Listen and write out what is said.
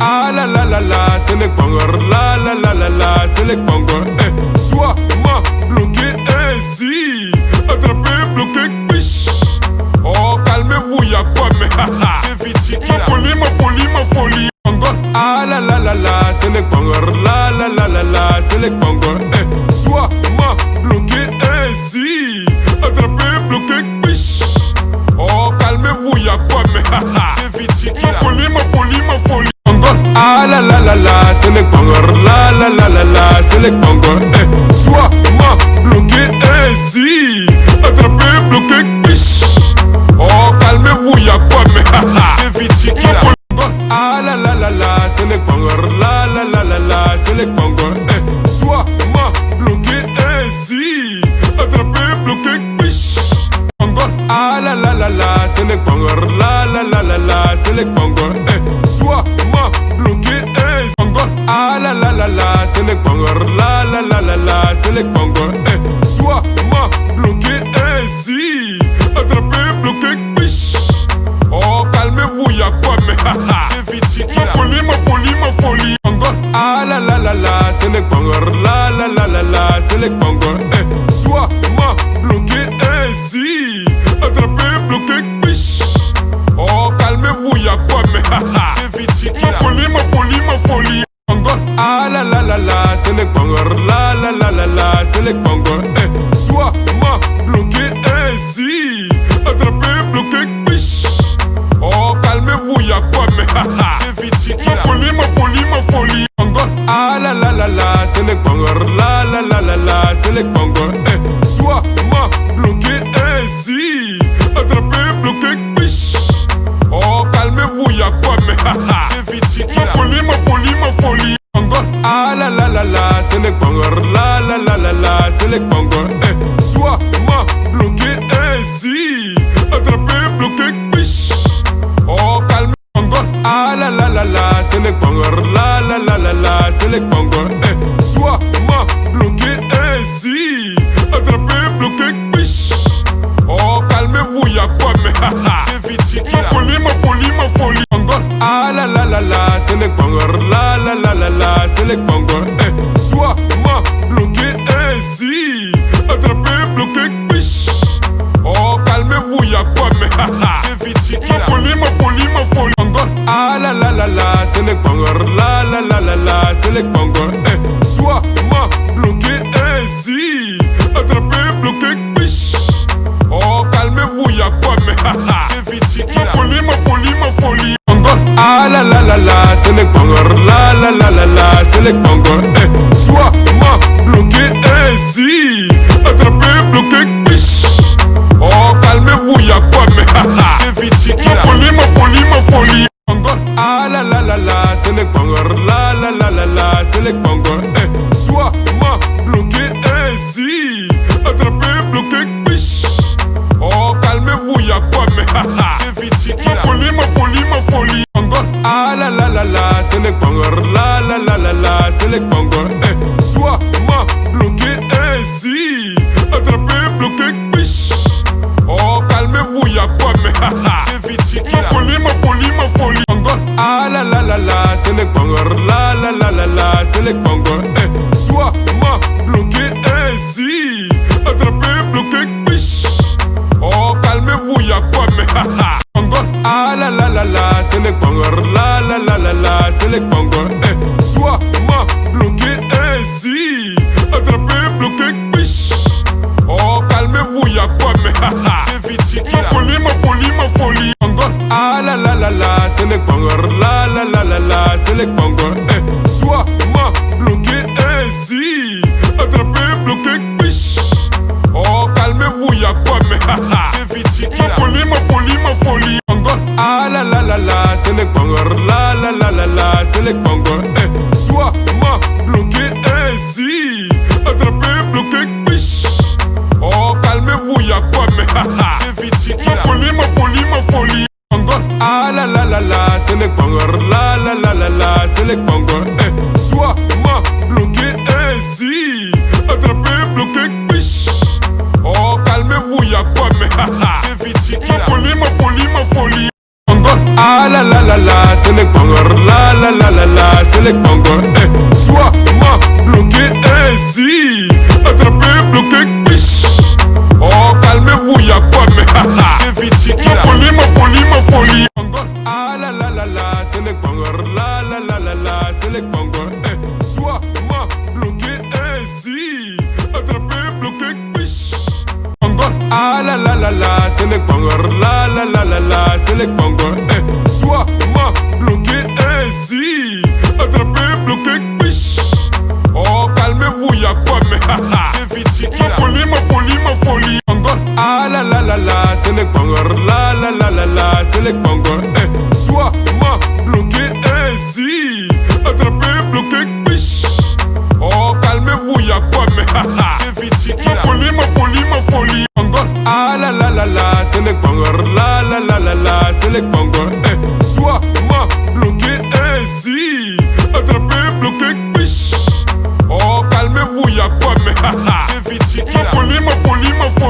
Ah la la la la, c'est le bangor. La la la la la, c'est le bangor. Soit ma bloqué, si attrapé, bloqué, biche. Oh calmez-vous, y'a quoi mais j'ai vite ma folie. Ah la la la la, c'est le bangor. La la la la la, c'est le bangor. Soit ma bloqué, si attrapé, bloqué, biche. Oh calmez-vous, y'a quoi mais j'ai vite ma folie. Ah la la la la, c'est le bangor. La la la la la, c'est le bangor. Soit ma bloqué, si attrapé, bloqué, biche. Oh calmez-vous, y'a quoi mais j'ai vite ah la la la la, c'est le bangor. La la la la la, c'est le bangor. Soit ma bloqué, si attrapé, bloqué, biche. Ah la la la la, c'est le bangor. La la la la la, c'est le bangor. Soit ma bloqué, ah la la la la, c'est le bangor. La la la la la, c'est le bangor. Soit ma bloqué, si attrapé, bloqué, biche. Oh calmez-vous, y'a quoi mais j'ai vite ma folie. Ah la la la la, c'est le bangor. La la la la la, c'est le bangor. Soit ma bloqué, si attrapé, bloqué, biche. Oh calmez-vous, y'a quoi mais j'ai vite ma folie. Ah la la la la, c'est le bangor. La la la la la, c'est le bangor. Soit ma bloqué, si attrapé, bloqué, biche. Oh calmez-vous, y'a quoi mais j'ai vite ma folie. Ah la la la la, c'est le bangor. La la la la la, c'est le bangor. Soit ma bloqué, si attrapé, bloqué, biche. Oh calmez-vous, y'a quoi mais j'ai vite ma folie. Ah la la la la, c'est le bangor. La la la la la, c'est le bangor. Soit ma bloqué, si attrapé, bloqué, biche. Oh calme. Ah la la la la, c'est le bangor. La la la la la, c'est le bangor. Soit ma bloqué, si attrapé, bloqué, biche. Oh calmez-vous, y'a quoi mais j'ai vite ma folie. Ah la la la la, c'est le bangor. La la la la la, c'est le bangor. Soit ma bloqué, si attrapé, bloqué, biche. Oh calmez-vous, y'a quoi mais j'ai vite ma folie. Ah la la la la, c'est le bangor. La la la la la, c'est le bangor. Soit ma bloqué, si attrapé, bloqué, biche. Oh calmez-vous, y'a quoi mais j'ai vite ma folie. Ah la la la la, c'est le bangor. La la la la la, c'est le bangor. Soit ma bloqué, si attrapé, bloqué, biche. Oh calmez-vous, y'a quoi mais j'ai vite ma folie. Ah la la la la, c'est le bangor. La la la la la, c'est le bangor. Soit ma bloqué, si attrapé, bloqué, biche. Oh calmez-vous, y'a quoi mais j'ai vite ma folie. Ah la la la la, c'est le bangor. La la la la la, c'est le bangor. Soit ma bloqué, si attrapé, bloqué, biche. Oh calmez-vous, y'a quoi mais j'ai vite ma folie. Ah la la la la, c'est le bangor. La la la la la, c'est le bangor. Soit ma bloqué, si attrapé, bloqué, biche. Oh calmez-vous, y'a quoi mais ah la la la la, c'est le bangor. La la la la la, c'est le bangor. Soit ma bloqué, si attrapé, bloqué, biche. Oh calmez-vous, y'a quoi mais j'ai vite ma folie. Ah la la la la, c'est le bangor. La la la la la, c'est le bangor. Soit ma bloqué, si attrapé, bloqué, biche. Oh calmez-vous, y'a quoi mais j'ai vite ma folie. Ah la la la la, c'est le bangor. La la la la la, c'est le bangor. Soit ma bloqué, si attrapé, bloqué, biche. Oh calmez-vous, y'a quoi mais j'ai vite ma folie. Ah la la la la, c'est le bangor. La la la la la, c'est le bangor. Soit ma bloqué, si attrapé, bloqué, biche. Oh calmez-vous, y'a quoi mais j'ai vite ma folie. Ah la la la la, c'est le bangor. La la la les bangor. Soit m'a bloqué ainsi. Attrapé, bloqué, biche. Oh, calmez-vous, y'a quoi, mais c'est vite, ma folie. Ah la la la la, c'est les bangor. La la la la la, c'est les bangor. Soit m'a bloqué ainsi. Attrapé, bloqué, biche. Ah la la la la, c'est les bangor. La la la la la, c'est les bangor. Soit m'a bloqué ainsi. Attrapé, bloqué, biche. Oh, calmez-vous, y'a quoi, mais c'est vite, ma folie. Ah la la la la, c'est les bangor. La la la la la, c'est les bangor. Soit m'a bloqué ainsi. Attrapé, bloqué, biche. Oh, calmez-vous, y'a quoi, mais c'est vite, ma folie. Ah la la la la, c'est les bangor. La la la la la, c'est les bangor. Soit m'a bloqué ainsi. Attrapé, bloqué, biche. Oh, calmez-vous, y'a quoi, mais